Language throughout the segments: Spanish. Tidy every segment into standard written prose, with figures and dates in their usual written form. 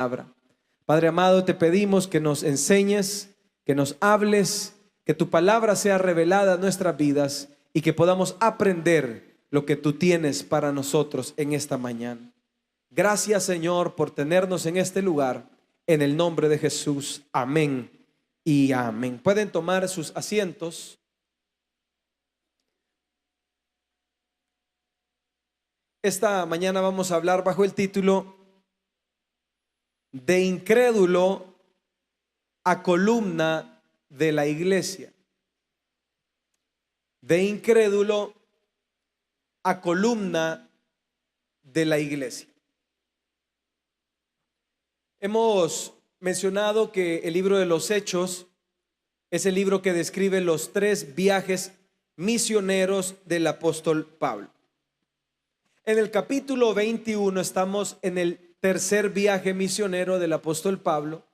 palabra. Padre amado, te pedimos que nos enseñes, que nos hables, que tu palabra sea revelada a nuestras vidas y que podamos aprender lo que tú tienes para nosotros en esta mañana. Gracias, Señor, por tenernos en este lugar. En el nombre de Jesús, amén y amén. Pueden tomar sus asientos. Esta mañana vamos a hablar bajo el título de incrédulo a columna de la iglesia. De incrédulo a columna de la iglesia. Hemos mencionado que el libro de los Hechos es el libro que describe los 3 viajes misioneros del apóstol Pablo. En el capítulo 21 estamos en el tercer viaje misionero del apóstol Pablo,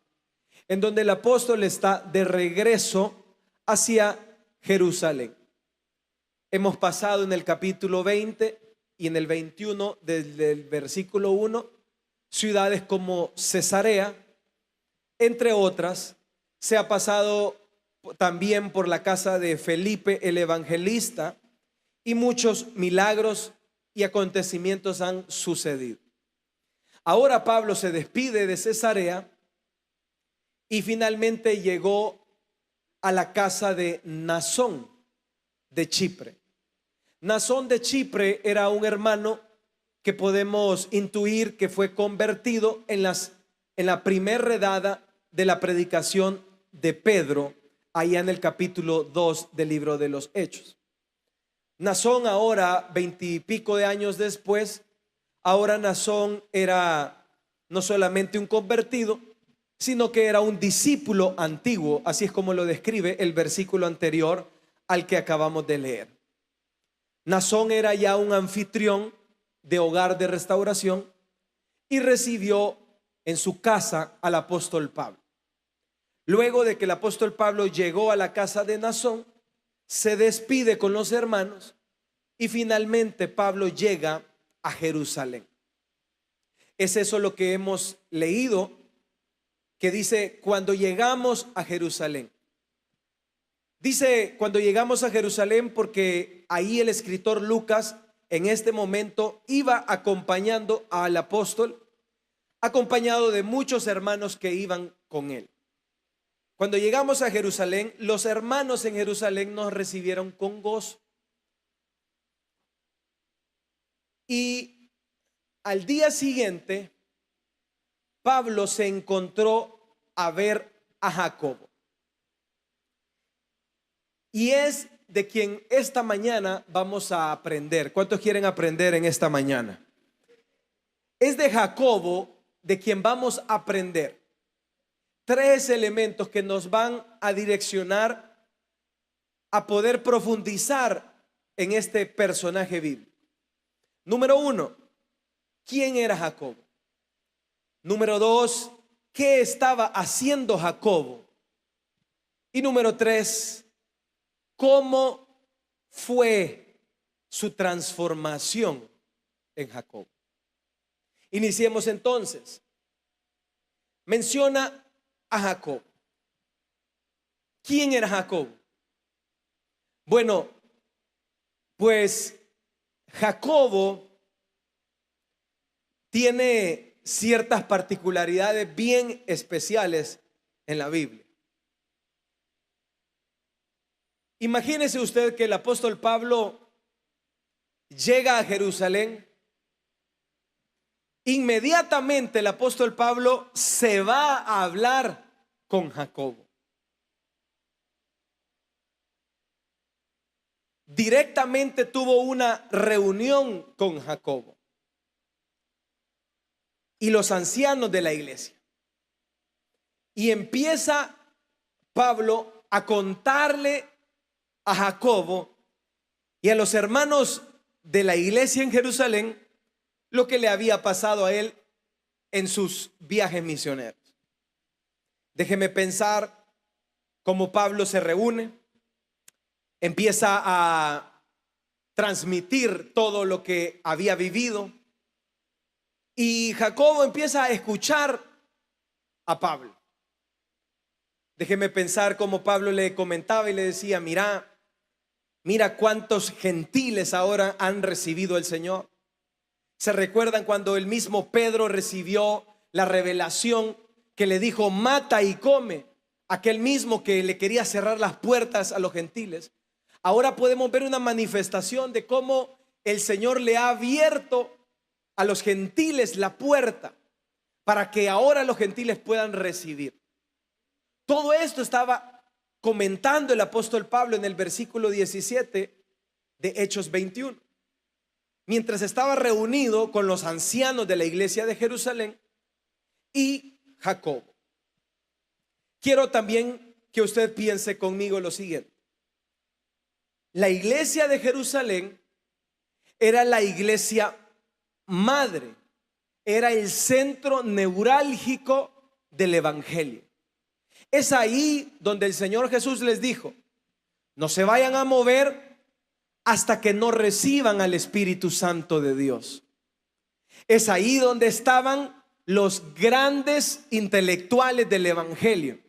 en donde el apóstol está de regreso hacia Jerusalén. Hemos pasado en el capítulo 20 y en el 21 desde el versículo 1 ciudades como Cesarea, entre otras. Se ha pasado también por la casa de Felipe el evangelista y muchos milagros y acontecimientos han sucedido. Ahora Pablo se despide de Cesarea y finalmente llegó a la casa de Mnasón de Chipre. Mnasón de Chipre era un hermano que podemos intuir que fue convertido en la primera redada de la predicación de Pedro, allá en el capítulo 2 del libro de los Hechos. Mnasón, ahora 20 y pico de años después, ahora Mnasón era no solamente un convertido, sino que era un discípulo antiguo, así es como lo describe el versículo anterior al que acabamos de leer. Mnasón era ya un anfitrión de hogar de restauración y recibió en su casa al apóstol Pablo. Luego de que el apóstol Pablo llegó a la casa de Mnasón, se despide con los hermanos y finalmente Pablo llega a Jerusalén. Es eso lo que hemos leído, que dice cuando llegamos a Jerusalén. Dice cuando llegamos a Jerusalén porque ahí el escritor Lucas en este momento iba acompañando al apóstol, acompañado de muchos hermanos que iban con él. Cuando llegamos a Jerusalén, los hermanos en Jerusalén nos recibieron con gozo. Y al día siguiente, Pablo se encontró a ver a Jacobo. Y es de quien esta mañana vamos a aprender. ¿Cuántos quieren aprender en esta mañana? Es de Jacobo de quien vamos a aprender 3 elementos que nos van a direccionar a poder profundizar en este personaje bíblico. Número 1, ¿quién era Jacobo? Número 2, ¿qué estaba haciendo Jacobo? Y número 3, ¿cómo fue su transformación en Jacobo? Iniciemos entonces. Menciona a Jacob. ¿Quién era Jacob? Bueno, pues Jacobo tiene ciertas particularidades bien especiales en la Biblia. Imagínese usted que el apóstol Pablo llega a Jerusalén. Inmediatamente el apóstol Pablo se va a hablar con Jacobo. Directamente tuvo una reunión con Jacobo y los ancianos de la iglesia. Y empieza Pablo a contarle a Jacobo y a los hermanos de la iglesia en Jerusalén lo que le había pasado a él en sus viajes misioneros. Déjeme pensar cómo Pablo se reúne, empieza a transmitir todo lo que había vivido y Jacobo empieza a escuchar a Pablo. Déjeme pensar cómo Pablo le comentaba y le decía: mira cuántos gentiles ahora han recibido el Señor. ¿Se recuerdan cuando el mismo Pedro recibió la revelación que le dijo: mata y come? Aquel mismo que le quería cerrar las puertas a los gentiles. Ahora podemos ver una manifestación de cómo el Señor le ha abierto a los gentiles la puerta para que ahora los gentiles puedan recibir. Todo esto estaba comentando el apóstol Pablo en el versículo 17 de Hechos 21. Mientras estaba reunido con los ancianos de la iglesia de Jerusalén y Jacobo. Quiero también que usted piense conmigo lo siguiente. La iglesia de Jerusalén era la iglesia madre, era el centro neurálgico del evangelio. Es ahí donde el Señor Jesús les dijo: no se vayan a mover hasta que no reciban al Espíritu Santo de Dios. Es ahí donde estaban los grandes intelectuales del evangelio.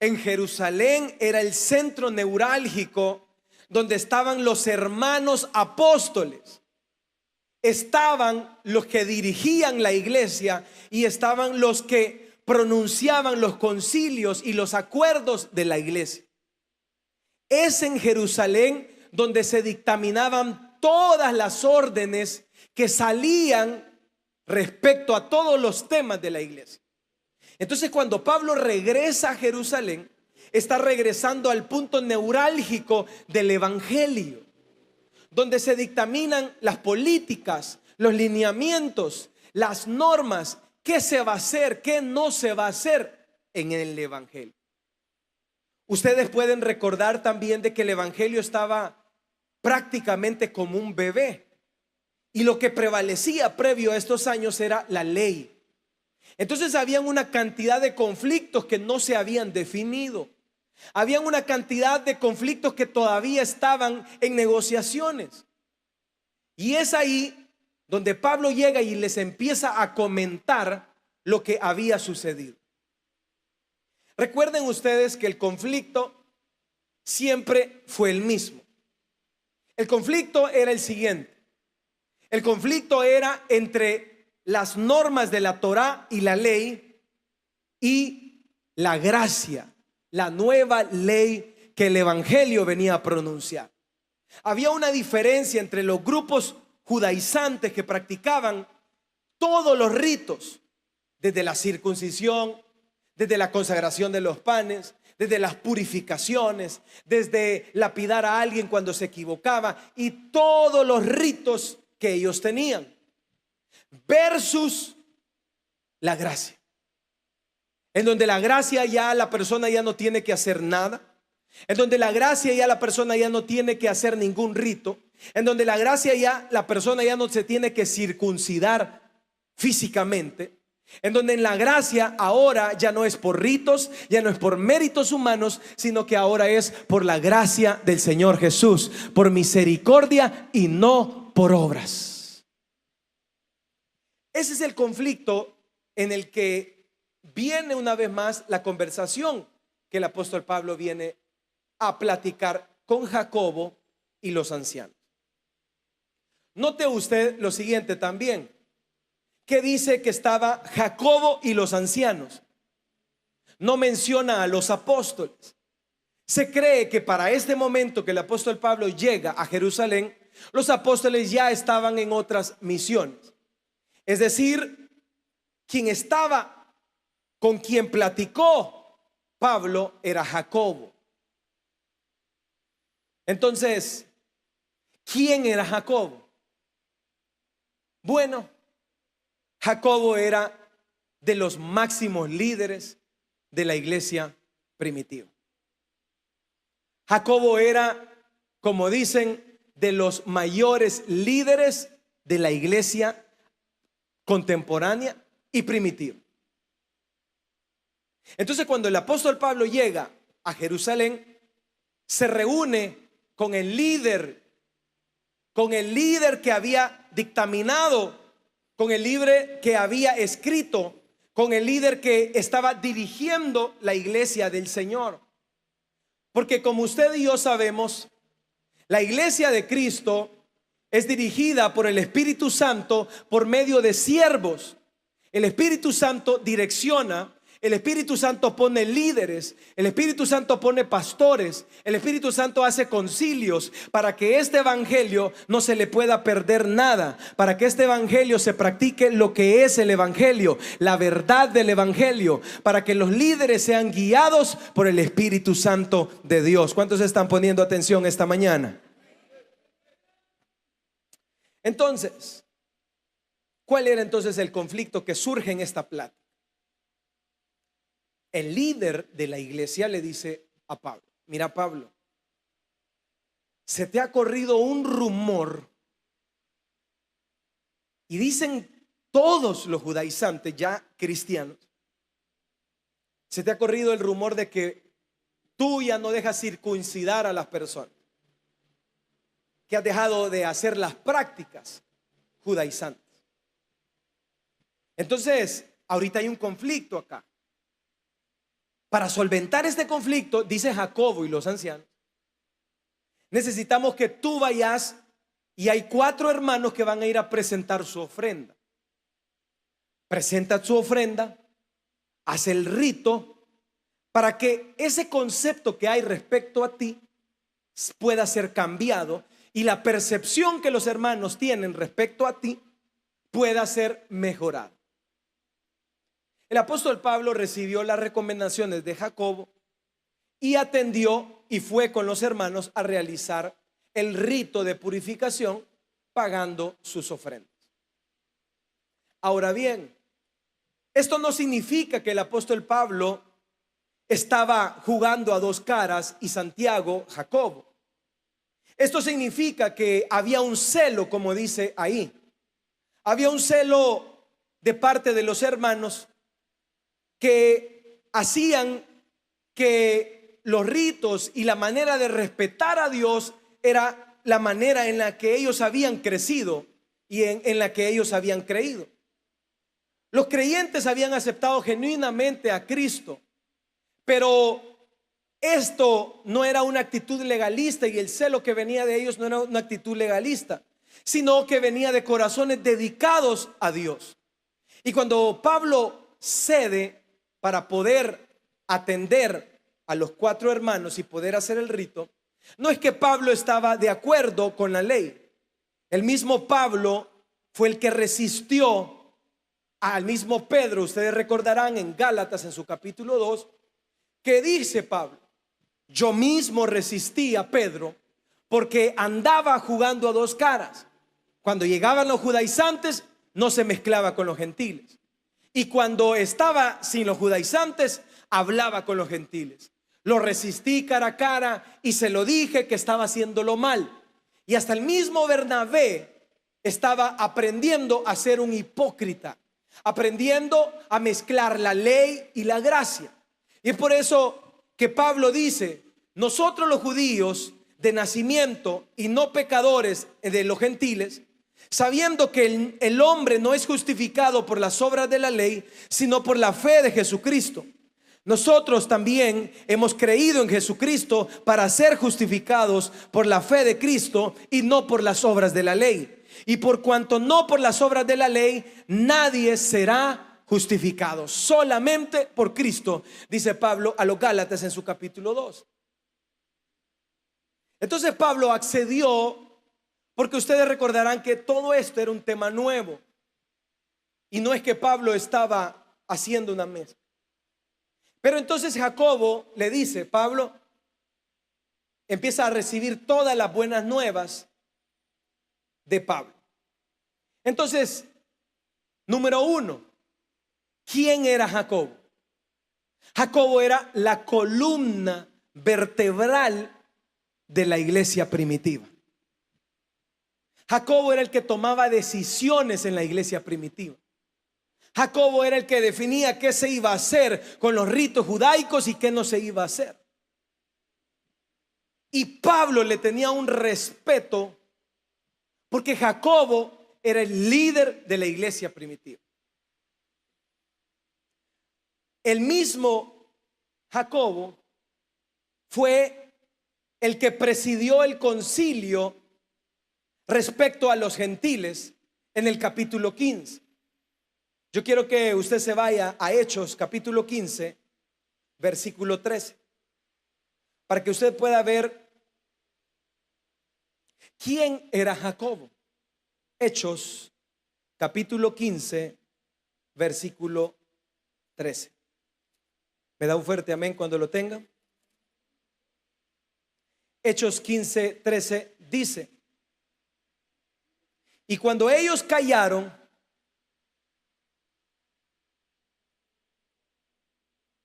En Jerusalén era el centro neurálgico donde estaban los hermanos apóstoles. Estaban los que dirigían la iglesia y estaban los que pronunciaban los concilios y los acuerdos de la iglesia. Es en Jerusalén donde se dictaminaban todas las órdenes que salían respecto a todos los temas de la iglesia. Entonces, cuando Pablo regresa a Jerusalén, está regresando al punto neurálgico del evangelio, donde se dictaminan las políticas, los lineamientos, las normas, qué se va a hacer, qué no se va a hacer en el evangelio. Ustedes pueden recordar también de que el evangelio estaba prácticamente como un bebé, y lo que prevalecía previo a estos años era la ley. Entonces habían una cantidad de conflictos que no se habían definido. Habían una cantidad de conflictos que todavía estaban en negociaciones. Y es ahí donde Pablo llega y les empieza a comentar lo que había sucedido. Recuerden ustedes que el conflicto siempre fue el mismo. El conflicto era el siguiente. El conflicto era entre las normas de la Torá y la ley y la gracia, la nueva ley que el evangelio venía a pronunciar. Había una diferencia entre los grupos judaizantes que practicaban todos los ritos, desde la circuncisión, desde la consagración de los panes, desde las purificaciones, desde lapidar a alguien cuando se equivocaba y todos los ritos que ellos tenían, versus la gracia, en donde la gracia ya la persona ya no tiene que hacer nada, en donde la gracia ya la persona ya no tiene que hacer ningún rito, en donde la gracia ya la persona ya no se tiene que circuncidar físicamente, en donde en la gracia ahora ya no es por ritos, ya no es por méritos humanos, sino que ahora es por la gracia del Señor Jesús, por misericordia y no por obras. Ese es el conflicto en el que viene una vez más la conversación que el apóstol Pablo viene a platicar con Jacobo y los ancianos. Note usted lo siguiente también, que dice que estaba Jacobo y los ancianos. No menciona a los apóstoles. Se cree que para este momento que el apóstol Pablo llega a Jerusalén, los apóstoles ya estaban en otras misiones. Es decir, con quien platicó Pablo era Jacobo. Entonces, ¿quién era Jacobo? Bueno, Jacobo era de los máximos líderes de la iglesia primitiva. Jacobo era, como dicen, de los mayores líderes de la iglesia contemporánea y primitiva. Entonces, cuando el apóstol Pablo llega a Jerusalén, se reúne con el líder que había dictaminado, con el líder que había escrito con el líder que estaba dirigiendo la iglesia del Señor. Porque como usted y yo sabemos, la iglesia de Cristo es dirigida por el Espíritu Santo por medio de siervos. El Espíritu Santo direcciona, el Espíritu Santo pone líderes, el Espíritu Santo pone pastores, el Espíritu Santo hace concilios para que este evangelio no se le pueda perder nada, para que este evangelio se practique lo que es el evangelio, la verdad del evangelio, para que los líderes sean guiados por el Espíritu Santo de Dios. ¿Cuántos están poniendo atención esta mañana? Entonces, ¿cuál era entonces el conflicto que surge en esta plática? El líder de la iglesia le dice a Pablo: mira, Pablo, se te ha corrido un rumor, y dicen todos los judaizantes ya cristianos, se te ha corrido el rumor de que tú ya no dejas circuncidar a las personas, que has dejado de hacer las prácticas judaizantes. Entonces, ahorita hay un conflicto acá. Para solventar este conflicto, dice Jacobo y los ancianos, necesitamos que tú vayas, y hay 4 hermanos que van a ir a presentar su ofrenda. Presenta su ofrenda, hace el rito para que ese concepto que hay respecto a ti pueda ser cambiado y la percepción que los hermanos tienen respecto a ti pueda ser mejorada. El apóstol Pablo recibió las recomendaciones de Jacobo y atendió y fue con los hermanos a realizar el rito de purificación pagando sus ofrendas. Ahora bien, esto no significa que el apóstol Pablo estaba jugando a 2 caras y Santiago, Jacobo. Esto significa que había un celo, como dice ahí. Había un celo de parte de los hermanos que hacían que los ritos y la manera de respetar a Dios era la manera en la que ellos habían crecido y en la que ellos habían creído. Los creyentes habían aceptado genuinamente a Cristo, pero esto no era una actitud legalista, y el celo que venía de ellos no era una actitud legalista, sino que venía de corazones dedicados a Dios. Y cuando Pablo cede para poder atender a los 4 hermanos y poder hacer el rito, no es que Pablo estaba de acuerdo con la ley. El mismo Pablo fue el que resistió al mismo Pedro. Ustedes recordarán en Gálatas, en su capítulo 2, que dice Pablo: yo mismo resistí a Pedro porque andaba jugando a 2 caras. Cuando llegaban los judaizantes, no se mezclaba con los gentiles, y cuando estaba sin los judaizantes, hablaba con los gentiles. Lo resistí cara a cara y se lo dije que estaba haciéndolo mal. Y hasta el mismo Bernabé estaba aprendiendo a ser un hipócrita, aprendiendo a mezclar la ley y la gracia. Y es por eso que Pablo dice: nosotros los judíos de nacimiento y no pecadores de los gentiles, sabiendo que el hombre no es justificado por las obras de la ley, sino por la fe de Jesucristo. Nosotros también hemos creído en Jesucristo para ser justificados por la fe de Cristo y no por las obras de la ley. Y por cuanto no por las obras de la ley, nadie será justificado, solamente por Cristo, dice Pablo a los Gálatas en su capítulo 2. Entonces Pablo accedió porque ustedes recordarán que todo esto era un tema nuevo, y no es que Pablo estaba haciendo una mezcla. Pero entonces Jacobo le dice: Pablo empieza a recibir todas las buenas nuevas de Pablo. Entonces, número 1, ¿quién era Jacobo? Jacobo era la columna vertebral de la iglesia primitiva. Jacobo era el que tomaba decisiones en la iglesia primitiva. Jacobo era el que definía qué se iba a hacer con los ritos judaicos y qué no se iba a hacer. Y Pablo le tenía un respeto porque Jacobo era el líder de la iglesia primitiva. El mismo Jacobo fue el que presidió el concilio respecto a los gentiles en el capítulo 15. Yo quiero que usted se vaya a Hechos capítulo 15, versículo 13, para que usted pueda ver quién era Jacobo. Hechos capítulo 15, versículo 13. ¿Me da un fuerte amén cuando lo tenga? Hechos 15, 13 dice: y cuando ellos callaron,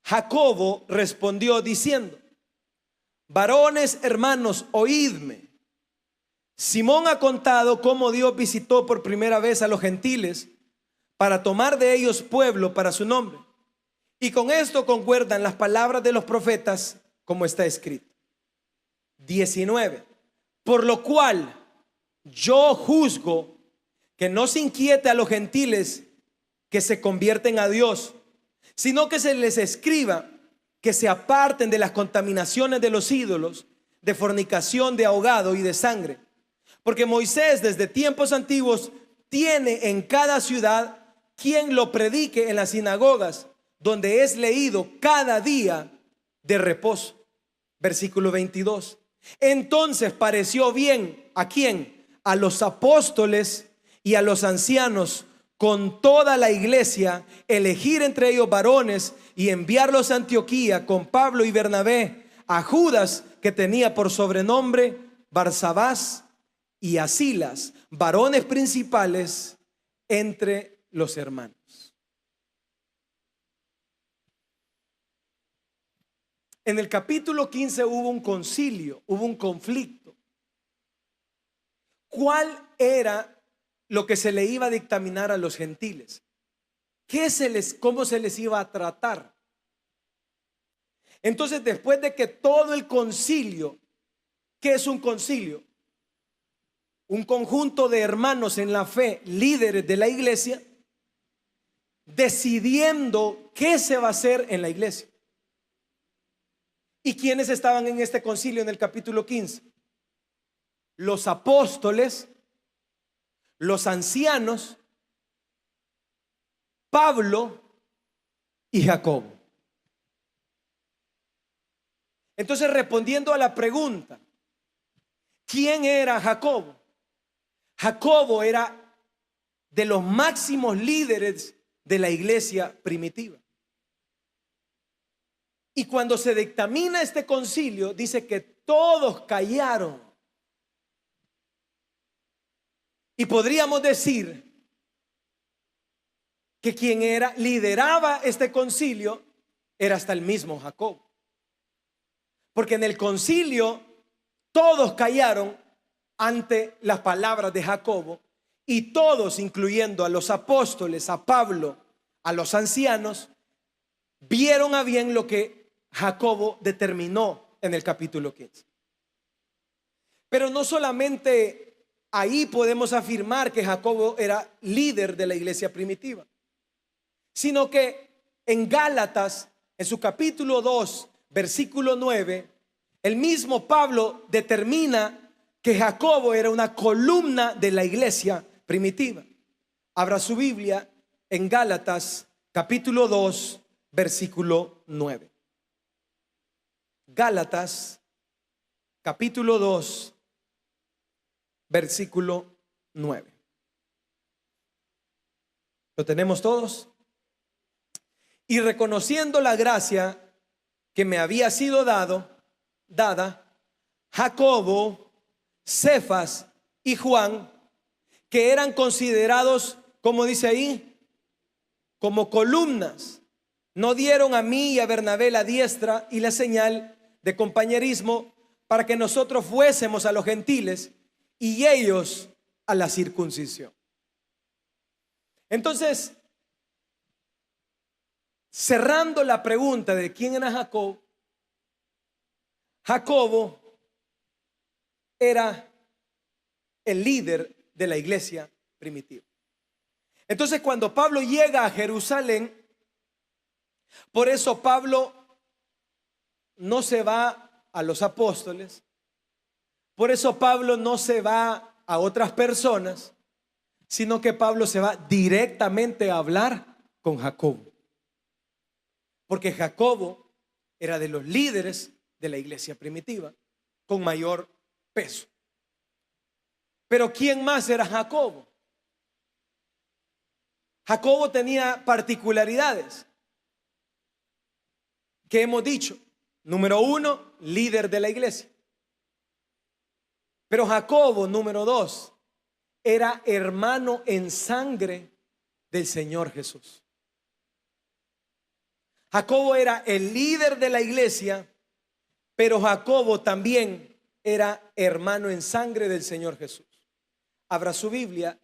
Jacobo respondió diciendo: varones hermanos, oídme. Simón ha contado cómo Dios visitó por primera vez a los gentiles para tomar de ellos pueblo para su nombre. Y con esto concuerdan las palabras de los profetas, como está escrito. 19. Por lo cual yo juzgo que no se inquiete a los gentiles que se convierten a Dios, sino que se les escriba que se aparten de las contaminaciones de los ídolos, de fornicación, de ahogado y de sangre. Porque Moisés desde tiempos antiguos tiene en cada ciudad quien lo predique en las sinagogas, donde es leído cada día de reposo. Versículo 22. Entonces pareció bien, ¿a quién? A los apóstoles y a los ancianos con toda la iglesia, elegir entre ellos varones y enviarlos a Antioquía con Pablo y Bernabé, a Judas, que tenía por sobrenombre Barsabás, y a Silas, varones principales entre los hermanos. En el capítulo 15 hubo un concilio, hubo un conflicto. ¿Cuál era lo que se le iba a dictaminar a los gentiles? ¿Cómo se les iba a tratar? Entonces, después de que todo el concilio, ¿qué es un concilio? Un conjunto de hermanos en la fe, líderes de la iglesia, decidiendo qué se va a hacer en la iglesia. ¿Y quiénes estaban en este concilio en el capítulo 15? Los apóstoles, los ancianos, Pablo y Jacobo. Entonces, respondiendo a la pregunta, ¿quién era Jacobo? Jacobo era de los máximos líderes de la iglesia primitiva. Y cuando se dictamina este concilio, dice que todos callaron. Y podríamos decir que quien lideraba este concilio era hasta el mismo Jacobo. Porque en el concilio todos callaron ante las palabras de Jacobo, y todos, incluyendo a los apóstoles, a Pablo, a los ancianos, vieron a bien lo que Jacobo determinó en el capítulo 15. Pero no solamente ahí podemos afirmar que Jacobo era líder de la iglesia primitiva, sino que en Gálatas, en su capítulo 2, versículo 9, el mismo Pablo determina que Jacobo era una columna de la iglesia primitiva. Abra su Biblia en Gálatas capítulo 2, versículo 9. Gálatas capítulo 2, versículo 9. ¿Lo tenemos todos? Y reconociendo la gracia que me había sido dada, Jacobo, Cefas y Juan, que eran considerados, como dice ahí, como columnas, no dieron a mí y a Bernabé la diestra y la señal de compañerismo para que nosotros fuésemos a los gentiles y ellos a la circuncisión. Entonces, cerrando la pregunta de quién era Jacobo, Jacobo era el líder de la iglesia primitiva. Entonces, cuando Pablo llega a Jerusalén, Por eso Pablo no se va a los apóstoles. Por eso Pablo no se va a otras personas, sino que Pablo se va directamente a hablar con Jacobo. Porque Jacobo era de los líderes de la iglesia primitiva con mayor peso. Pero ¿quién más era Jacobo? Jacobo tenía particularidades que hemos dicho. Número uno, líder de la iglesia. Pero Jacobo, número dos, era hermano en sangre del Señor Jesús. Jacobo era el líder de la iglesia, pero Jacobo también era hermano en sangre del Señor Jesús. Abra su Biblia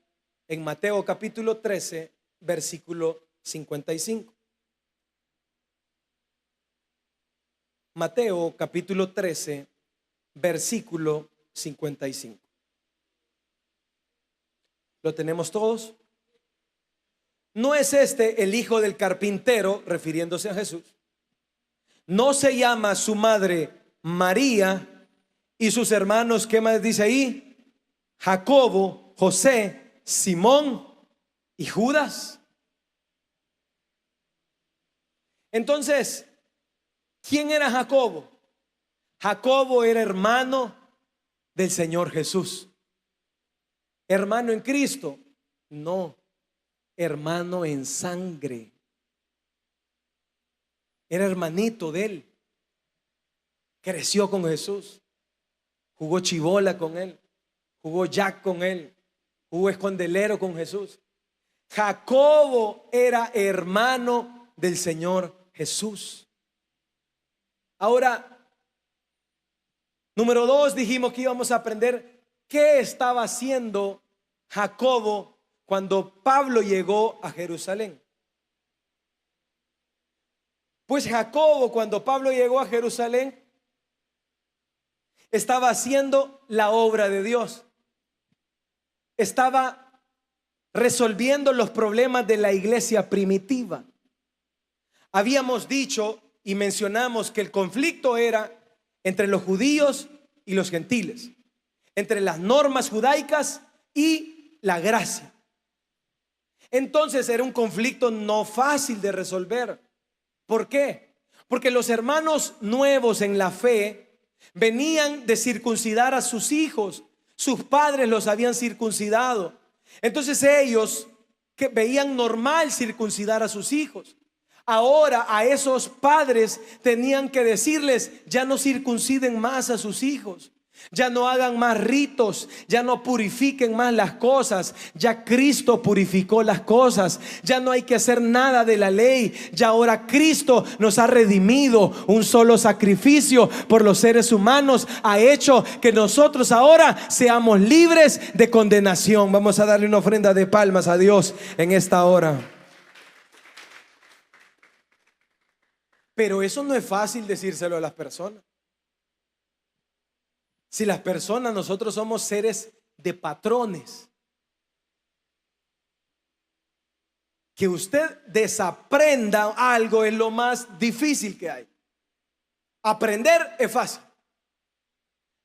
en Mateo capítulo 13, versículo 55. Mateo capítulo 13, versículo 55. ¿Lo tenemos todos? ¿No es este el hijo del carpintero, refiriéndose a Jesús? ¿No se llama su madre María y sus hermanos, qué más dice ahí? Jacobo, José, Simón y Judas. Entonces, ¿quién era Jacobo? Jacobo era hermano del Señor Jesús. ¿Hermano en Cristo? No, hermano en sangre. Era hermanito de él. Creció con Jesús. Jugó chibola con él. Jugó jack con él. Jugó escondelero con Jesús. Jacobo era hermano del Señor Jesús. Ahora, número dos, dijimos que íbamos a aprender qué estaba haciendo Jacobo cuando Pablo llegó a Jerusalén. Pues Jacobo, cuando Pablo llegó a Jerusalén, estaba haciendo la obra de Dios. Estaba resolviendo los problemas de la iglesia primitiva. Habíamos dicho y mencionamos que el conflicto era entre los judíos y los gentiles, entre las normas judaicas y la gracia. Entonces era un conflicto no fácil de resolver. ¿Por qué? Porque los hermanos nuevos en la fe venían de circuncidar a sus hijos. Sus padres los habían circuncidado. Entonces ellos que veían normal circuncidar a sus hijos. Ahora a esos padres tenían que decirles: ya no circunciden más a sus hijos, ya no hagan más ritos, ya no purifiquen más las cosas. Ya Cristo purificó las cosas, ya no hay que hacer nada de la ley. Ya ahora Cristo nos ha redimido. Un solo sacrificio por los seres humanos ha hecho que nosotros ahora seamos libres de condenación. Vamos a darle una ofrenda de palmas a Dios en esta hora. Pero eso no es fácil decírselo a las personas. Si las personas, nosotros somos seres de patrones. Que usted desaprenda algo es lo más difícil que hay. Aprender es fácil,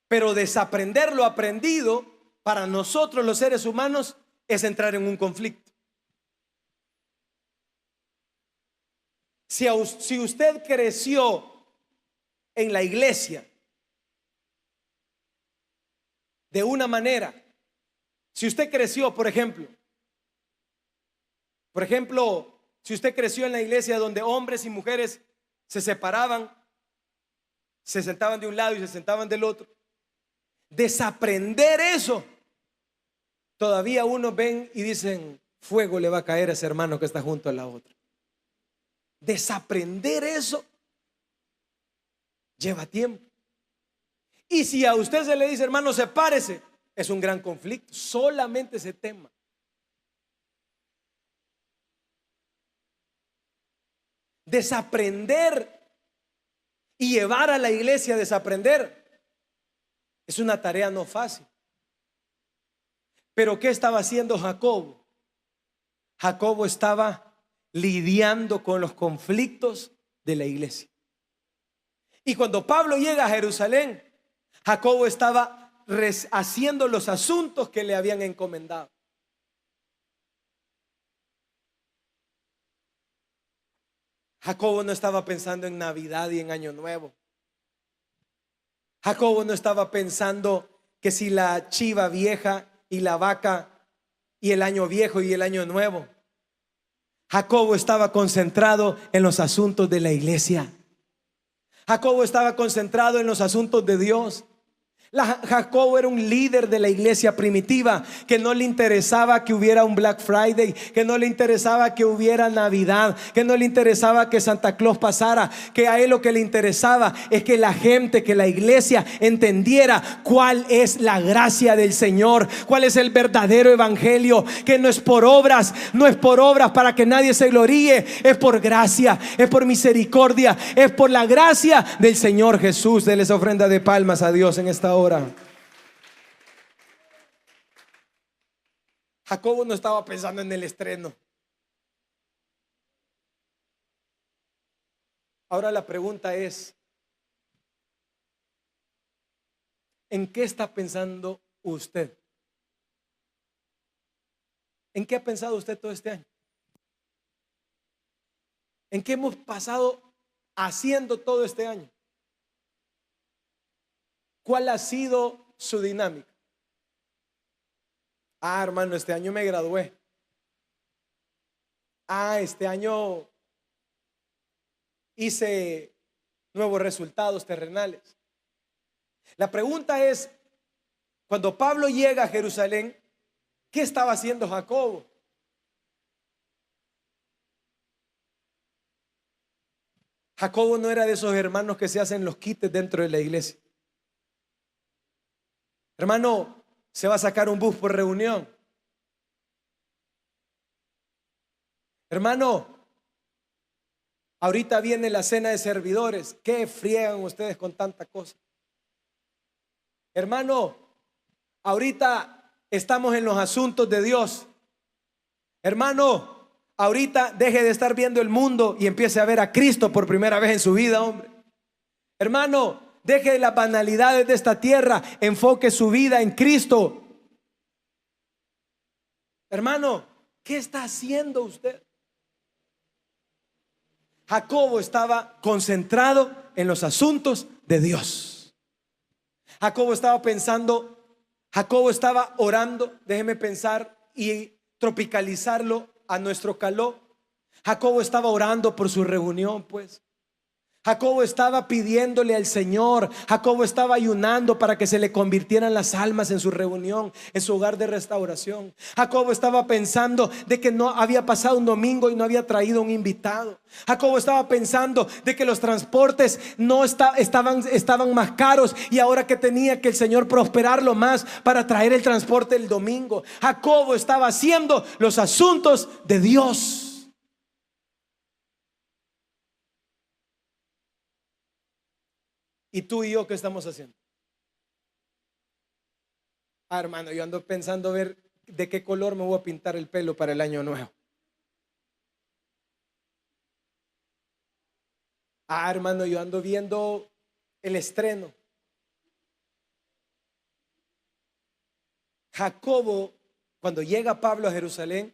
pero desaprender lo aprendido para nosotros los seres humanos es entrar en un conflicto. Si usted creció en la iglesia de una manera, si usted creció, por ejemplo, si usted creció en la iglesia donde hombres y mujeres se separaban, se sentaban de un lado y se sentaban del otro, desaprender eso, todavía unos ven y dicen: fuego le va a caer a ese hermano que está junto a la otra. Desaprender eso lleva tiempo. Y si a usted se le dice: hermano, sepárese, es un gran conflicto, solamente ese tema. Desaprender y llevar a la iglesia a desaprender es una tarea no fácil. Pero ¿qué estaba haciendo Jacobo? Jacobo estaba lidiando con los conflictos de la iglesia. Y cuando Pablo llega a Jerusalén, Jacobo estaba haciendo los asuntos que le habían encomendado. Jacobo no estaba pensando en Navidad y en Año Nuevo. Jacobo no estaba pensando que si la chiva vieja y la vaca y el año viejo y el año nuevo. Jacobo estaba concentrado en los asuntos de la iglesia. Jacobo estaba concentrado en los asuntos de Dios. Jacobo era un líder de la iglesia primitiva, que no le interesaba que hubiera un Black Friday, que no le interesaba que hubiera Navidad, que no le interesaba que Santa Claus pasara, que a él lo que le interesaba es que la gente, que la iglesia entendiera cuál es la gracia del Señor, cuál es el verdadero evangelio, que no es por obras, no es por obras para que nadie se gloríe, es por gracia, es por misericordia, es por la gracia del Señor Jesús. Denles ofrenda de palmas a Dios en esta hora. Jacobo no estaba pensando en el estreno. Ahora la pregunta es: ¿en qué está pensando usted? ¿En qué ha pensado usted todo este año? ¿En qué hemos pasado haciendo todo este año? ¿Cuál ha sido su dinámica? Hermano, este año me gradué. Este año hice nuevos resultados terrenales. La pregunta es, cuando Pablo llega a Jerusalén, ¿qué estaba haciendo Jacobo? Jacobo no era de esos hermanos que se hacen los quites dentro de la iglesia. Hermano, se va a sacar un bus por reunión. Hermano, ahorita viene la cena de servidores. ¿Qué friegan ustedes con tanta cosa? Hermano, ahorita estamos en los asuntos de Dios. Hermano, ahorita deje de estar viendo el mundo y empiece a ver a Cristo por primera vez en su vida, hombre. Hermano, deje las banalidades de esta tierra, enfoque su vida en Cristo. Hermano, ¿qué está haciendo usted? Jacobo estaba concentrado en los asuntos de Dios. Jacobo estaba pensando, Jacobo estaba orando, déjeme pensar y tropicalizarlo a nuestro calor. Jacobo estaba orando por su reunión, pues. Jacobo estaba pidiéndole al Señor, Jacobo estaba ayunando para que se le convirtieran las almas en su reunión, en su hogar de restauración. Jacobo estaba pensando de que no había pasado un domingo y no había traído un invitado. Jacobo estaba pensando de que los transportes no estaban más caros y ahora que tenía que el Señor prosperarlo más para traer el transporte el domingo. Jacobo estaba haciendo los asuntos de Dios. ¿Y tú y yo qué estamos haciendo? Hermano, yo ando pensando ver de qué color me voy a pintar el pelo para el año nuevo. Hermano, yo ando viendo el estreno. Jacobo, cuando llega Pablo a Jerusalén,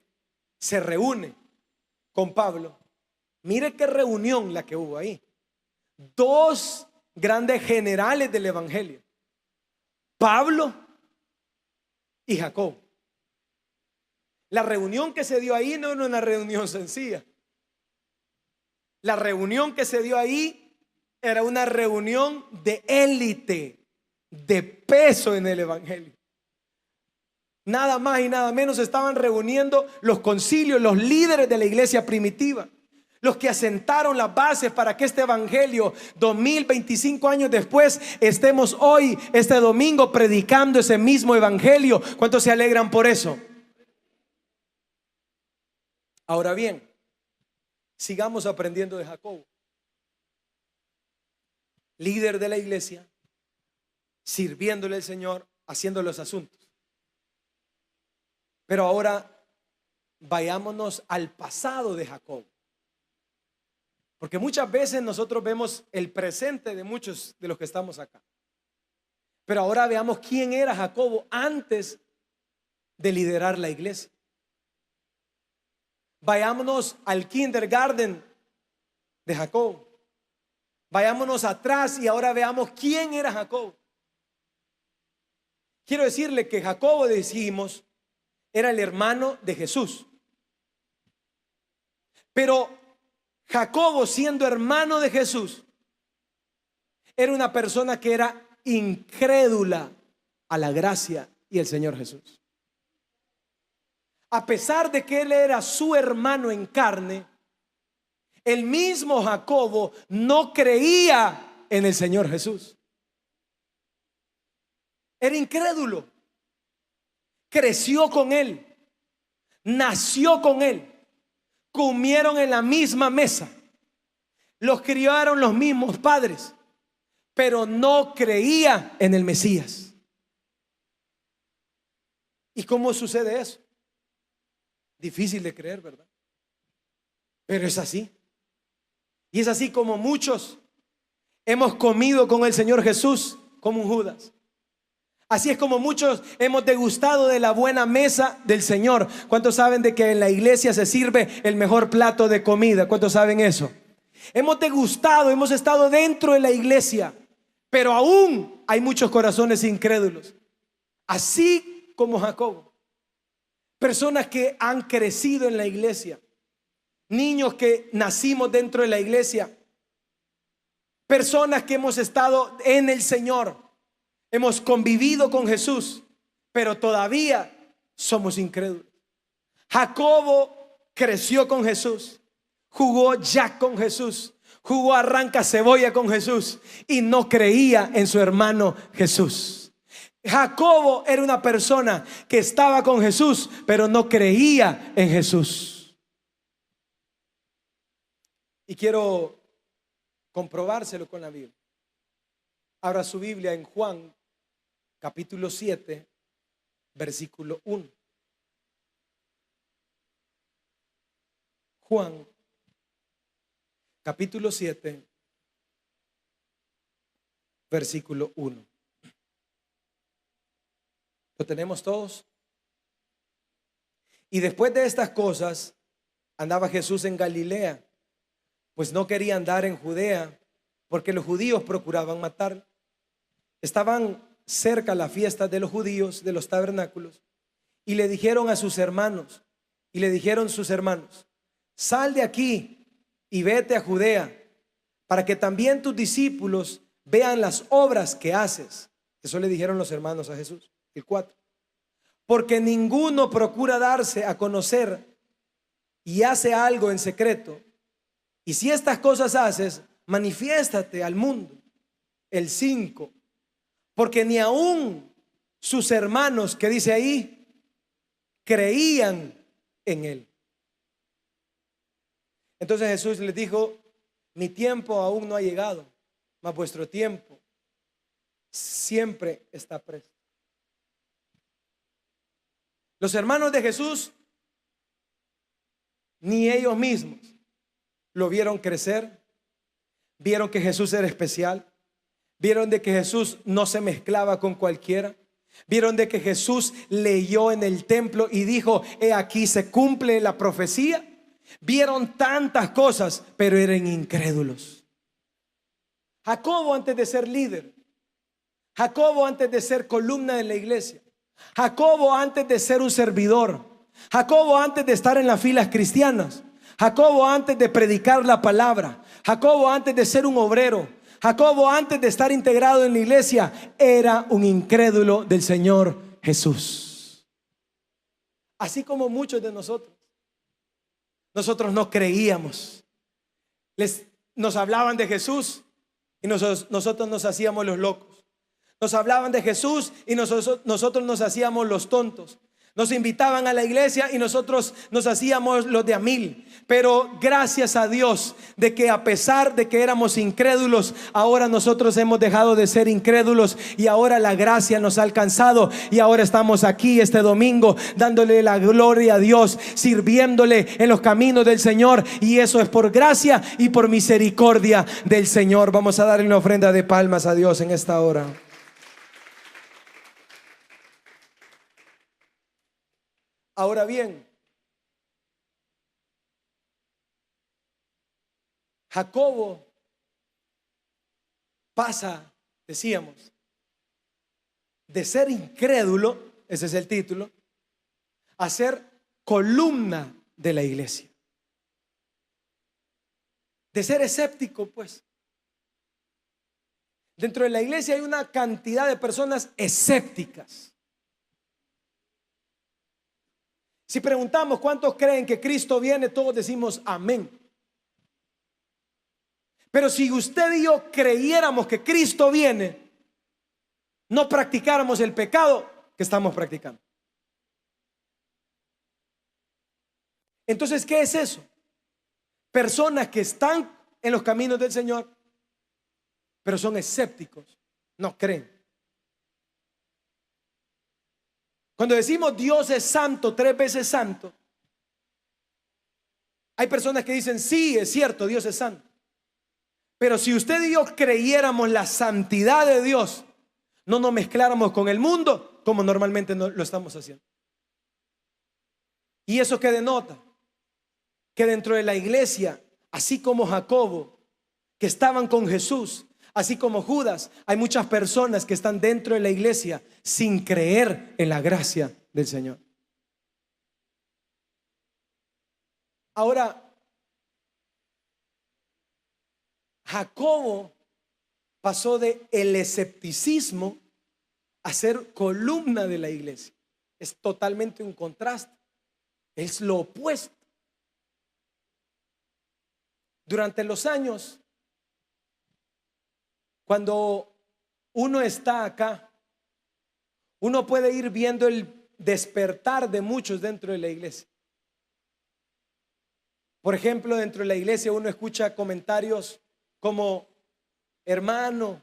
se reúne con Pablo. Mire qué reunión la que hubo ahí. Dos grandes generales del evangelio, Pablo y Jacob. La reunión que se dio ahí no era una reunión sencilla. La reunión que se dio ahí era una reunión de élite, de peso en el evangelio. Nada más y nada menos estaban reuniendo los concilios, los líderes de la iglesia primitiva, los que asentaron las bases para que este evangelio 2025 años después estemos hoy, este domingo, predicando ese mismo evangelio. ¿Cuántos se alegran por eso? Ahora bien, sigamos aprendiendo de Jacobo, líder de la iglesia, sirviéndole al Señor, haciendo los asuntos. Pero ahora vayámonos al pasado de Jacob. Porque muchas veces nosotros vemos el presente de muchos de los que estamos acá. Pero ahora veamos quién era Jacobo antes de liderar la iglesia. Vayámonos al kindergarten de Jacob. Vayámonos atrás y ahora veamos quién era Jacob. Quiero decirle que Jacobo, decimos, era el hermano de Jesús. Pero Jacobo, siendo hermano de Jesús, era una persona que era incrédula a la gracia y el Señor Jesús. A pesar de que él era su hermano en carne, el mismo Jacobo no creía en el Señor Jesús. Era incrédulo. Creció con él, nació con él, comieron en la misma mesa, los criaron los mismos padres, pero no creía en el Mesías. ¿Y cómo sucede eso? Difícil de creer, ¿verdad? Pero es así. Y es así como muchos hemos comido con el Señor Jesús como un Judas. Así es como muchos hemos degustado de la buena mesa del Señor. ¿Cuántos saben de que en la iglesia se sirve el mejor plato de comida? ¿Cuántos saben eso? Hemos degustado, hemos estado dentro de la iglesia, pero aún hay muchos corazones incrédulos. Así como Jacobo. Personas que han crecido en la iglesia, niños que nacimos dentro de la iglesia, personas que hemos estado en el Señor, hemos convivido con Jesús, pero todavía somos incrédulos. Jacobo creció con Jesús, jugó jack con Jesús, jugó arranca cebolla con Jesús y no creía en su hermano Jesús. Jacobo era una persona que estaba con Jesús, pero no creía en Jesús. Y quiero comprobárselo con la Biblia. Abra su Biblia en Juan, capítulo 7, versículo 1. Juan, capítulo 7, versículo 1. ¿Lo tenemos todos? Y después de estas cosas andaba Jesús en Galilea, pues no quería andar en Judea, porque los judíos procuraban matarlo. Estaban cerca la fiesta de los judíos, de los tabernáculos, y le dijeron a sus hermanos, sal de aquí y vete a Judea, para que también tus discípulos vean las obras que haces. Eso le dijeron los hermanos a Jesús. El 4. Porque ninguno procura darse a conocer y hace algo en secreto. Y si estas cosas haces, manifiéstate al mundo. El 5. Porque ni aún sus hermanos, que dice ahí, creían en él. Entonces Jesús les dijo, mi tiempo aún no ha llegado, mas vuestro tiempo siempre está presto. Los hermanos de Jesús, ni ellos mismos lo vieron crecer, vieron que Jesús era especial, vieron de que Jesús no se mezclaba con cualquiera, vieron de que Jesús leyó en el templo y dijo, he aquí se cumple la profecía. Vieron tantas cosas, pero eran incrédulos. Jacobo, antes de ser líder, Jacobo, antes de ser columna de la iglesia, Jacobo, antes de ser un servidor, Jacobo, antes de estar en las filas cristianas, Jacobo, antes de predicar la palabra, Jacobo, antes de ser un obrero, Jacobo, antes de estar integrado en la iglesia, era un incrédulo del Señor Jesús. Así como muchos de nosotros no creíamos. Nos hablaban de Jesús y nosotros nos hacíamos los locos. Nos hablaban de Jesús y nosotros nos hacíamos los tontos. Nos invitaban a la iglesia y nosotros nos hacíamos los de a mil. Pero gracias a Dios de que a pesar de que éramos incrédulos, ahora nosotros hemos dejado de ser incrédulos y ahora la gracia nos ha alcanzado. Y ahora estamos aquí este domingo dándole la gloria a Dios, sirviéndole en los caminos del Señor. Y eso es por gracia y por misericordia del Señor. Vamos a darle una ofrenda de palmas a Dios en esta hora. Ahora bien, Jacobo pasa, decíamos, de ser incrédulo, ese es el título, a ser columna de la iglesia. De ser escéptico, pues. Dentro de la iglesia hay una cantidad de personas escépticas. Si preguntamos cuántos creen que Cristo viene, todos decimos amén. Pero si usted y yo creyéramos que Cristo viene, no practicáramos el pecado que estamos practicando. Entonces, ¿qué es eso? Personas que están en los caminos del Señor, pero son escépticos, no creen. Cuando decimos Dios es santo, 3 veces santo, hay personas que dicen sí, es cierto, Dios es santo. Pero si usted y yo creyéramos la santidad de Dios, no nos mezcláramos con el mundo como normalmente lo estamos haciendo. ¿Y eso qué denota? Que dentro de la iglesia, así como Jacobo, que estaban con Jesús, así como Judas, hay muchas personas que están dentro de la iglesia sin creer en la gracia del Señor. Ahora, Jacobo pasó de el escepticismo a ser columna de la iglesia. Es totalmente un contraste. Es lo opuesto. Durante los años, cuando uno está acá, uno puede ir viendo el despertar de muchos dentro de la iglesia. Por ejemplo, dentro de la iglesia uno escucha comentarios como: hermano,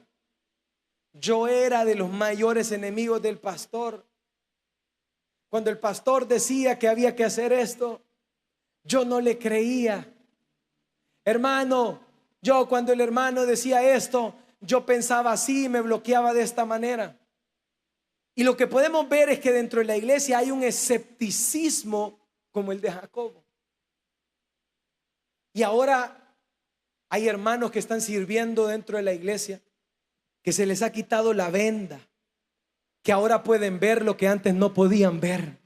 yo era de los mayores enemigos del pastor. Cuando el pastor decía que había que hacer esto, yo no le creía. Hermano, yo cuando el hermano decía esto, yo pensaba así y me bloqueaba de esta manera. Y lo que podemos ver es que dentro de la iglesia hay un escepticismo como el de Jacobo. Y ahora hay hermanos que están sirviendo dentro de la iglesia, que se les ha quitado la venda, que ahora pueden ver lo que antes no podían ver,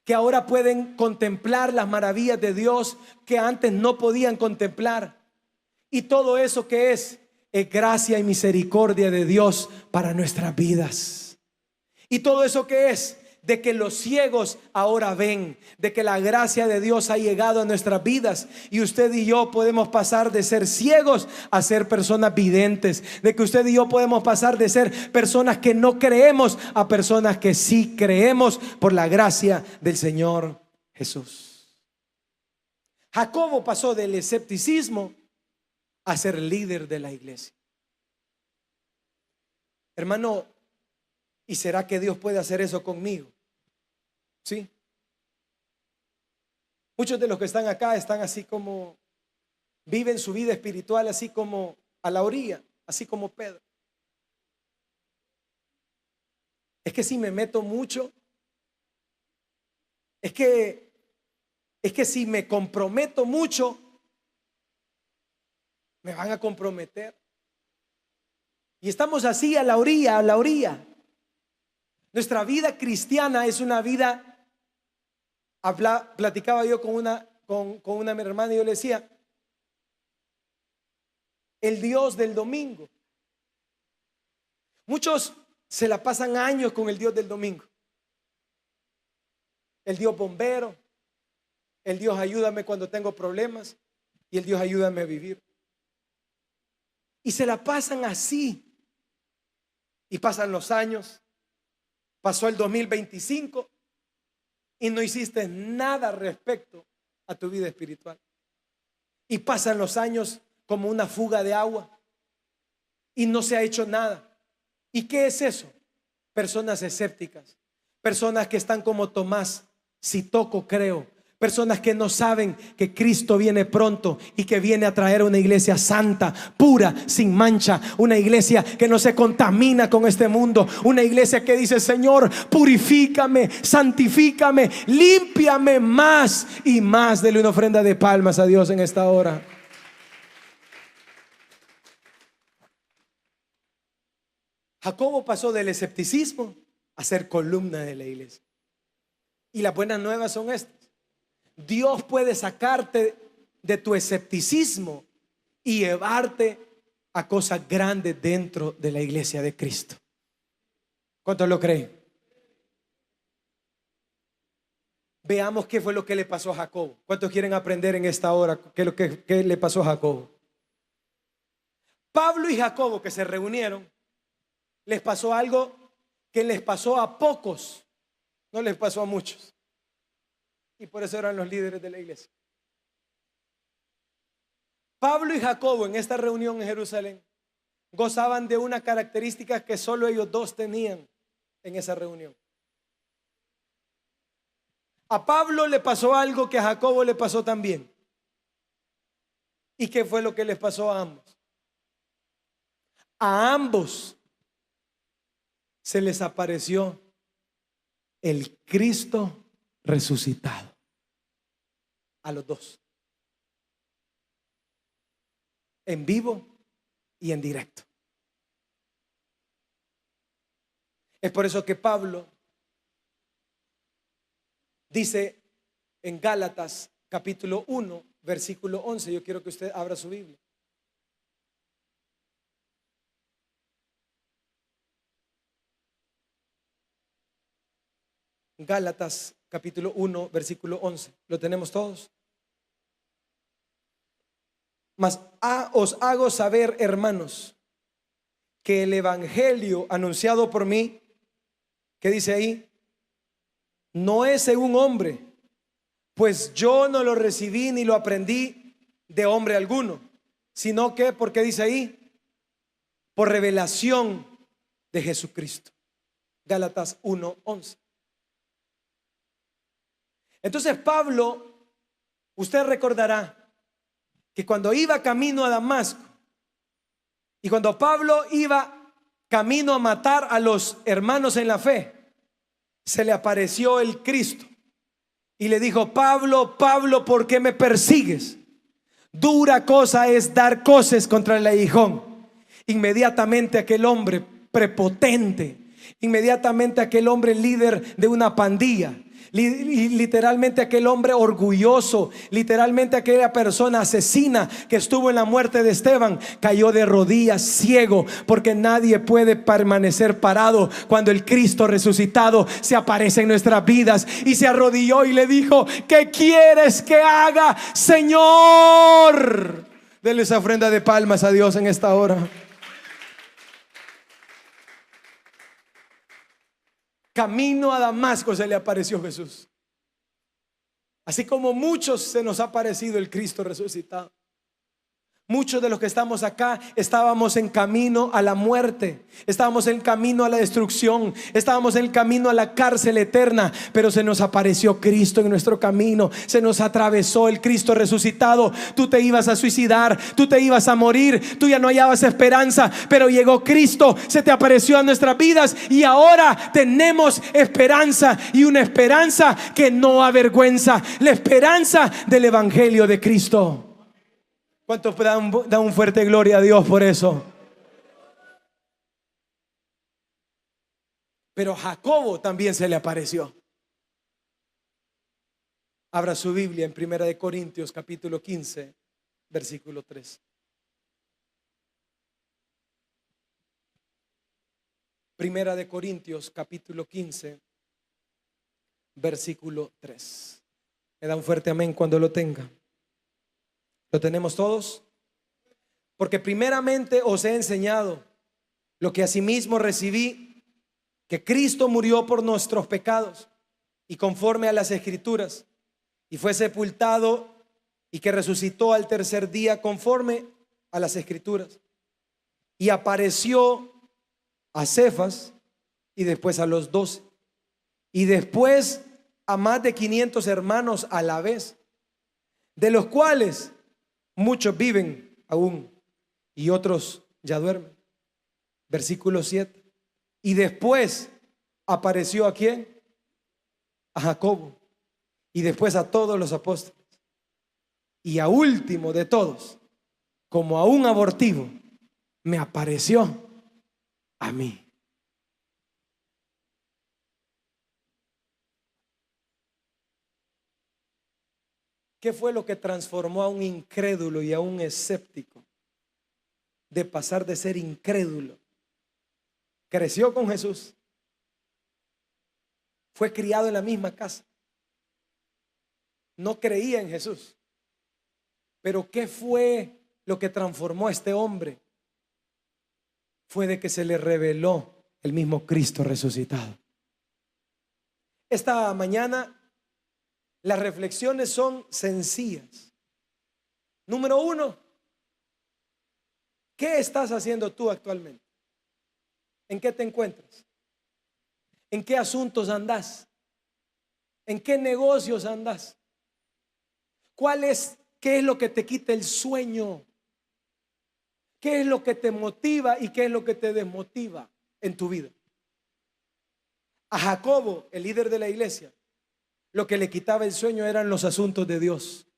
que ahora pueden contemplar las maravillas de Dios que antes no podían contemplar. Y todo eso que es gracia y misericordia de Dios para nuestras vidas. Y todo eso que es de que los ciegos ahora ven, de que la gracia de Dios ha llegado a nuestras vidas y usted y yo podemos pasar de ser ciegos a ser personas videntes, de que usted y yo podemos pasar de ser personas que no creemos a personas que sí creemos por la gracia del Señor Jesús. Jacobo pasó del escepticismo a ser líder de la iglesia. Hermano, ¿y será que Dios puede hacer eso conmigo? Sí. Muchos de los que están acá están así como, viven su vida espiritual así como a la orilla, así como Pedro. Es que si me meto mucho, es que si me comprometo mucho, me van a comprometer. Y estamos así a la orilla, a la orilla. Nuestra vida cristiana es una vida. Platicaba yo con una hermana y yo le decía: el Dios del domingo. Muchos se la pasan años con el Dios del domingo. El Dios bombero, el Dios ayúdame cuando tengo problemas y el Dios ayúdame a vivir. Y se la pasan así. Y pasan los años. Pasó el 2025 y no hiciste nada respecto a tu vida espiritual. Y pasan los años como una fuga de agua y no se ha hecho nada. ¿Y qué es eso? Personas escépticas, personas que están como Tomás, si toco creo. Personas que no saben que Cristo viene pronto y que viene a traer una iglesia santa, pura, sin mancha. Una iglesia que no se contamina con este mundo. Una iglesia que dice: Señor, purifícame, santifícame, límpiame más y más. Dele una ofrenda de palmas a Dios en esta hora. Jacobo pasó del escepticismo a ser columna de la iglesia. Y las buenas nuevas son estas: Dios puede sacarte de tu escepticismo y llevarte a cosas grandes dentro de la iglesia de Cristo. ¿Cuántos lo creen? Veamos qué fue lo que le pasó a Jacobo. ¿Cuántos quieren aprender en esta hora qué le pasó a Jacobo? Pablo y Jacobo, que se reunieron, les pasó algo que les pasó a pocos, no les pasó a muchos. Y por eso eran los líderes de la iglesia. Pablo y Jacobo en esta reunión en Jerusalén gozaban de una característica que solo ellos dos tenían en esa reunión. A Pablo le pasó algo que a Jacobo le pasó también. ¿Y qué fue lo que les pasó a ambos? A ambos se les apareció el Cristo resucitado. A los dos, en vivo y en directo. Es por eso que Pablo dice en Gálatas capítulo 1 versículo 11. Yo quiero que usted abra su Biblia. Gálatas capítulo 1 versículo 11. ¿Lo tenemos todos? Mas os hago saber, hermanos, que el evangelio anunciado por mí, ¿qué dice ahí? No es según hombre, pues yo no lo recibí ni lo aprendí de hombre alguno, sino que, ¿por qué dice ahí? Por revelación de Jesucristo. Gálatas 1:11. Entonces Pablo, usted recordará que cuando iba camino a Damasco y cuando Pablo iba camino a matar a los hermanos en la fe, se le apareció el Cristo y le dijo: Pablo, Pablo, ¿por qué me persigues? Dura cosa es dar coces contra el aguijón. Inmediatamente aquel hombre prepotente, inmediatamente aquel hombre líder de una pandilla, literalmente aquel hombre orgulloso, literalmente aquella persona asesina que estuvo en la muerte de Esteban, cayó de rodillas ciego, porque nadie puede permanecer parado cuando el Cristo resucitado se aparece en nuestras vidas. Y se arrodilló y le dijo: ¿qué quieres que haga, Señor? Denle esa ofrenda de palmas a Dios en esta hora. Camino a Damasco se le apareció Jesús. Así como muchos se nos ha aparecido el Cristo resucitado. Muchos de los que estamos acá estábamos en camino a la muerte, estábamos en camino a la destrucción, estábamos en camino a la cárcel eterna, pero se nos apareció Cristo en nuestro camino, se nos atravesó el Cristo resucitado. Tú te ibas a suicidar, tú te ibas a morir, tú ya no hallabas esperanza, pero llegó Cristo, se te apareció a nuestras vidas y ahora tenemos esperanza, y una esperanza que no avergüenza, la esperanza del evangelio de Cristo. ¿Cuántos dan un fuerte gloria a Dios por eso? Pero Jacobo también se le apareció. Abra su Biblia en 1 Corintios capítulo 15 versículo 3. 1 Corintios capítulo 15 versículo 3. Me da un fuerte amén cuando lo tenga. ¿Lo tenemos todos? Porque primeramente os he enseñado lo que asimismo recibí, que Cristo murió por nuestros pecados y conforme a las Escrituras, y fue sepultado y que resucitó al tercer día conforme a las Escrituras, y apareció a Cefas y después a los 12 y después a más de 500 hermanos a la vez, de los cuales muchos viven aún y otros ya duermen. Versículo 7. Y después apareció ¿a quién? A Jacobo, y después a todos los apóstoles, y a último de todos, como a un abortivo, me apareció a mí. ¿Qué fue lo que transformó a un incrédulo y a un escéptico? De pasar de ser incrédulo, creció con Jesús, fue criado en la misma casa, no creía en Jesús, pero ¿qué fue lo que transformó a este hombre? Fue de que se le reveló el mismo Cristo resucitado. Esta mañana las reflexiones son sencillas. Número 1, ¿qué estás haciendo tú actualmente? ¿En qué te encuentras? ¿En qué asuntos andas? ¿En qué negocios andas? ¿Qué es lo que te quita el sueño? ¿Qué es lo que te motiva y qué es lo que te desmotiva en tu vida? A Jacobo, el líder de la iglesia, lo que le quitaba el sueño eran los asuntos de Dios.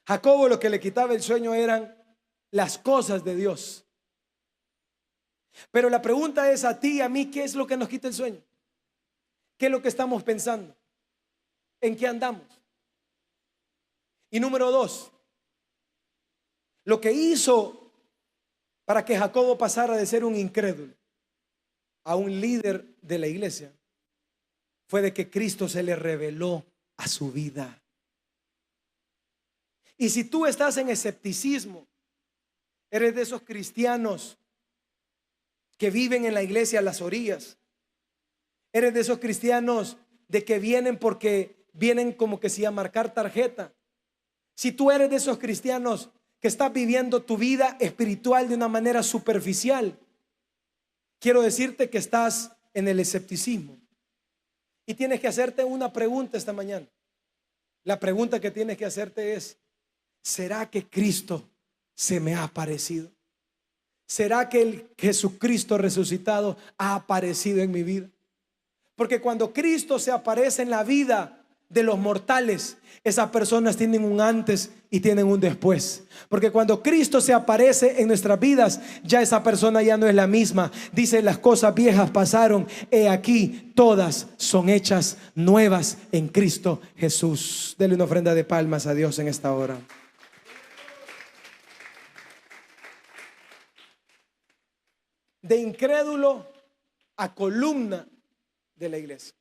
Jacobo, lo que le quitaba el sueño eran las cosas de Dios. Pero la pregunta es a ti y a mí, ¿qué es lo que nos quita el sueño? ¿Qué es lo que estamos pensando? ¿En qué andamos? Y número 2, lo que hizo para que Jacobo pasara de ser un incrédulo a un líder de la iglesia fue de que Cristo se le reveló a su vida. Y si tú estás en escepticismo, eres de esos cristianos que viven en la iglesia a las orillas, eres de esos cristianos de que vienen porque vienen como que si a marcar tarjeta. Si tú eres de esos cristianos que estás viviendo tu vida espiritual de una manera superficial, quiero decirte que estás en el escepticismo. Y tienes que hacerte una pregunta esta mañana. La pregunta que tienes que hacerte es: ¿será que Cristo se me ha aparecido? ¿Será que el Jesucristo resucitado ha aparecido en mi vida? Porque cuando Cristo se aparece en la vida de los mortales, esas personas tienen un antes y tienen un después. Porque cuando Cristo se aparece en nuestras vidas, ya esa persona ya no es la misma. Dice: las cosas viejas pasaron, he aquí todas son hechas nuevas en Cristo Jesús. Dele una ofrenda de palmas a Dios en esta hora. De incrédulo a columna de la iglesia.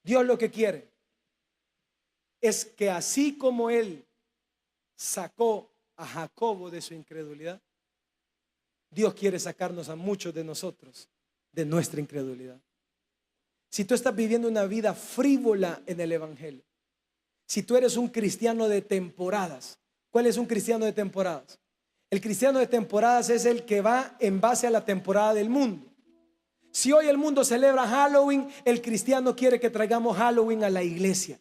Dios lo que quiere es que así como Él sacó a Jacobo de su incredulidad, Dios quiere sacarnos a muchos de nosotros de nuestra incredulidad. Si tú estás viviendo una vida frívola en el evangelio, si tú eres un cristiano de temporadas, ¿cuál es un cristiano de temporadas? El cristiano de temporadas es el que va en base a la temporada del mundo. Si hoy el mundo celebra Halloween, el cristiano quiere que traigamos Halloween a la iglesia.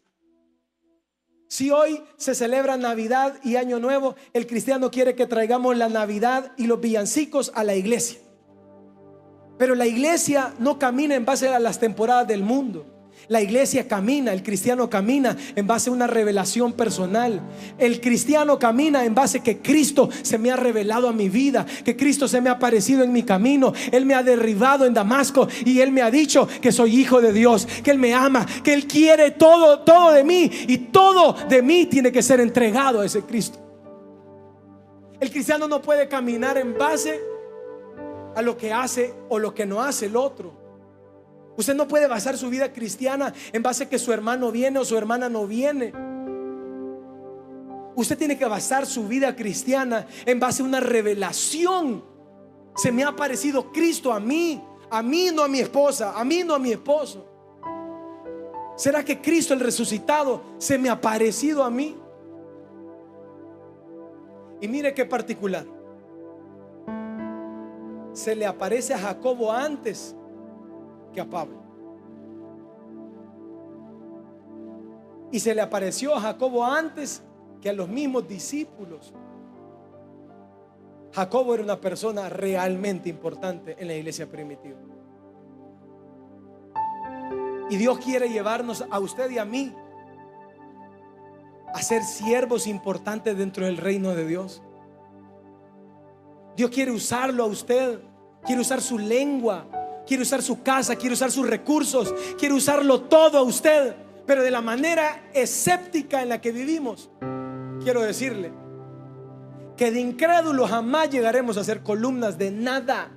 Si hoy se celebra Navidad y Año Nuevo, el cristiano quiere que traigamos la Navidad y los villancicos a la iglesia. Pero la iglesia no camina en base a las temporadas del mundo. La iglesia camina, el cristiano camina en base a una revelación personal. El cristiano camina en base a que Cristo se me ha revelado a mi vida, que Cristo se me ha aparecido en mi camino. Él me ha derribado en Damasco y Él me ha dicho que soy hijo de Dios, que Él me ama, que Él quiere todo de mí, y todo de mí tiene que ser entregado a ese Cristo. El cristiano no puede caminar en base a lo que hace o lo que no hace el otro. Usted no puede basar su vida cristiana en base a que su hermano viene o su hermana no viene. Usted tiene que basar su vida cristiana en base a una revelación. Se me ha aparecido Cristo a mí, A mí, no a mi esposa, a mí, no a mi esposo. ¿Será que Cristo el resucitado se me ha parecido a mí? Y mire qué particular. Se le aparece a Jacobo antes que a Pablo. Y se le apareció a Jacobo antes que a los mismos discípulos. Jacobo era una persona realmente importante en la iglesia primitiva. Y Dios quiere llevarnos a usted y a mí a ser siervos importantes dentro del reino de Dios. Dios quiere usarlo a usted, quiere usar su lengua, quiere usar su casa, quiere usar sus recursos, quiere usarlo todo a usted. Pero de la manera escéptica en la que vivimos, quiero decirle que de incrédulos jamás llegaremos a ser columnas de nada.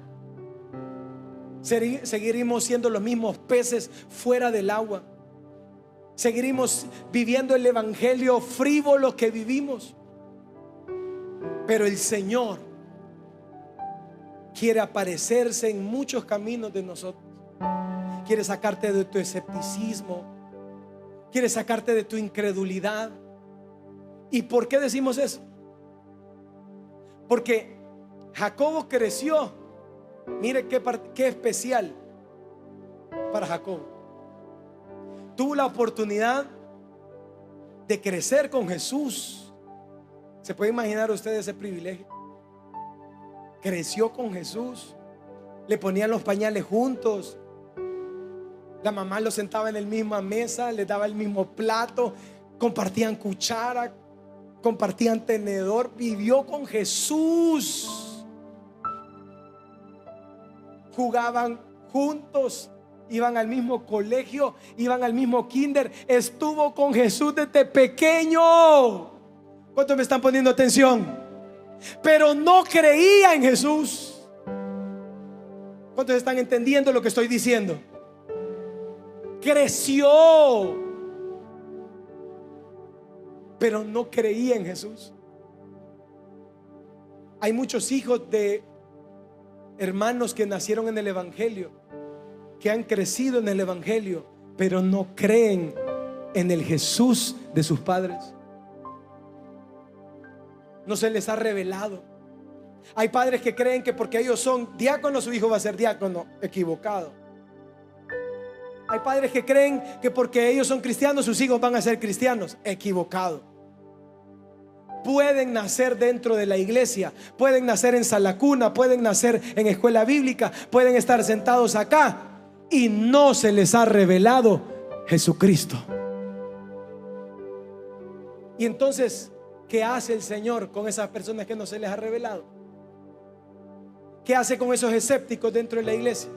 Seguiremos siendo los mismos peces fuera del agua. Seguiremos viviendo el evangelio frívolo que vivimos. Pero el Señor quiere aparecerse en muchos caminos de nosotros. Quiere sacarte de tu escepticismo, quiere sacarte de tu incredulidad. ¿Y por qué decimos eso? Porque Jacobo creció. Mire qué especial para Jacobo. Tuvo la oportunidad de crecer con Jesús. ¿Se puede imaginar usted ese privilegio? Creció con Jesús. Le ponían los pañales juntos. La mamá lo sentaba en la misma mesa, le daba el mismo plato, compartían cuchara, compartían tenedor. Vivió con Jesús. Jugaban juntos, iban al mismo colegio, iban al mismo kinder. Estuvo con Jesús desde pequeño. ¿Cuántos me están poniendo atención? Pero no creía en Jesús. ¿Cuántos están entendiendo lo que estoy diciendo? Creció, pero no creía en Jesús. Hay muchos hijos de hermanos que nacieron en el evangelio, que han crecido en el evangelio, pero no creen en el Jesús de sus padres. No se les ha revelado. Hay padres que creen que porque ellos son diáconos, su hijo va a ser diácono. Equivocado. Hay padres que creen que porque ellos son cristianos, sus hijos van a ser cristianos. Equivocado. Pueden nacer dentro de la iglesia, pueden nacer en sala cuna, pueden nacer en escuela bíblica, pueden estar sentados acá y no se les ha revelado Jesucristo. Y entonces, ¿qué hace el Señor con esas personas que no se les ha revelado? ¿Qué hace con esos escépticos dentro de la iglesia?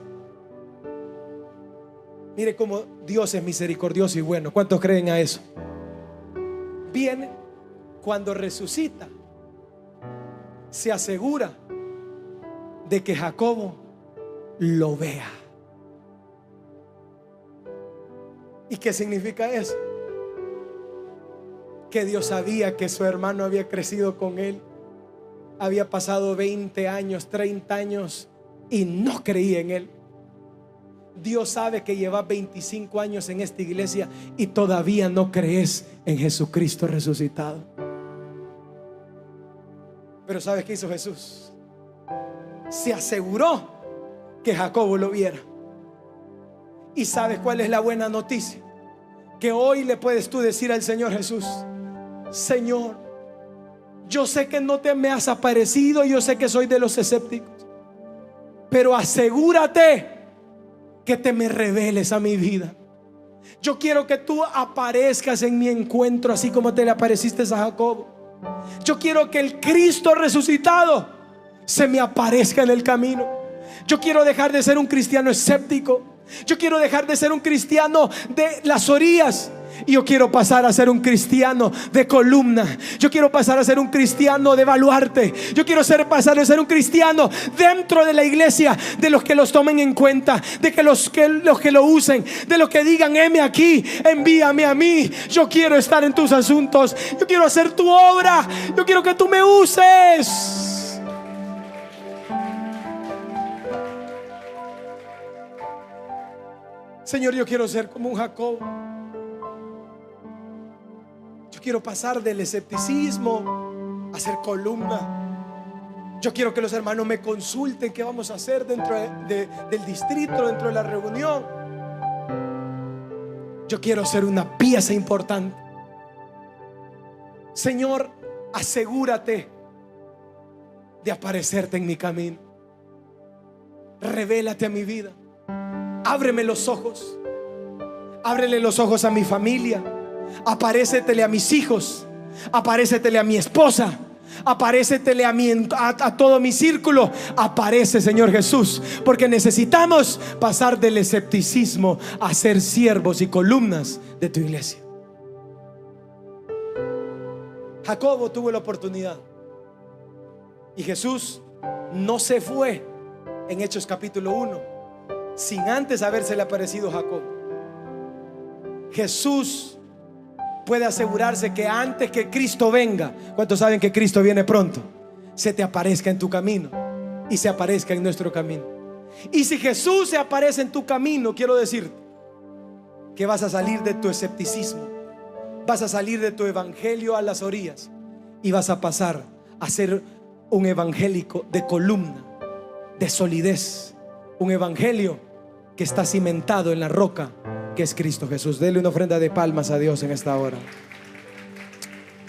Mire cómo Dios es misericordioso y bueno. ¿Cuántos creen a eso? Viene cuando resucita, se asegura de que Jacobo lo vea. ¿Y qué significa eso? Que Dios sabía que su hermano había crecido con él, había pasado 20 años, 30 años y no creía en él. Dios sabe que llevas 25 años en esta iglesia y todavía no crees en Jesucristo resucitado. Pero ¿sabes qué hizo Jesús? Se aseguró que Jacobo lo viera. ¿Y sabes cuál es la buena noticia? Que hoy le puedes tú decir al Señor Jesús: Señor, yo sé que no te me has aparecido, yo sé que soy de los escépticos, pero asegúrate que te me reveles a mi vida. Yo quiero que tú aparezcas en mi encuentro, así como te le apareciste a Jacobo. Yo quiero que el Cristo resucitado se me aparezca en el camino. Yo quiero dejar de ser un cristiano escéptico. Yo quiero dejar de ser un cristiano de las orillas y yo quiero pasar a ser un cristiano de columna. Yo quiero pasar a ser un cristiano de baluarte. Yo quiero pasar a ser un cristiano dentro de la iglesia, de los que los tomen en cuenta, de que los que lo usen, de los que digan: heme aquí, envíame a mí. Yo quiero estar en tus asuntos. Yo quiero hacer tu obra. Yo quiero que tú me uses. Señor, yo quiero ser como un Jacob. Yo quiero pasar del escepticismo a ser columna. Yo quiero que los hermanos me consulten qué vamos a hacer dentro del distrito, dentro de la reunión. Yo quiero ser una pieza importante. Señor, asegúrate de aparecerte en mi camino. Revélate a mi vida. Ábreme los ojos. Ábrele los ojos a mi familia. Aparécetele a mis hijos. Aparécetele a mi esposa. Aparécetele a todo mi círculo. Aparece, Señor Jesús, porque necesitamos pasar del escepticismo a ser siervos y columnas de tu iglesia. Jacobo tuvo la oportunidad y Jesús no se fue en Hechos capítulo 1 sin antes habérsele aparecido a Jacob. Jesús puede asegurarse que antes que Cristo venga, ¿cuántos saben que Cristo viene pronto? Se te aparezca en tu camino y se aparezca en nuestro camino. Y si Jesús se aparece en tu camino, quiero decirte que vas a salir de tu escepticismo, vas a salir de tu evangelio a las orillas y vas a pasar a ser un evangélico de columna, de solidez, un evangelio que está cimentado en la roca que es Cristo Jesús. Dele una ofrenda de palmas a Dios en esta hora.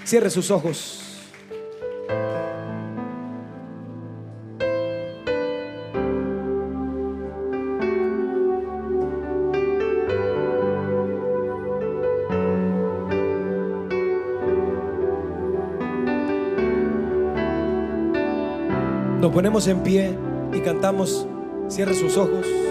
Cierre sus ojos. Nos ponemos en pie y cantamos. Cierre sus ojos.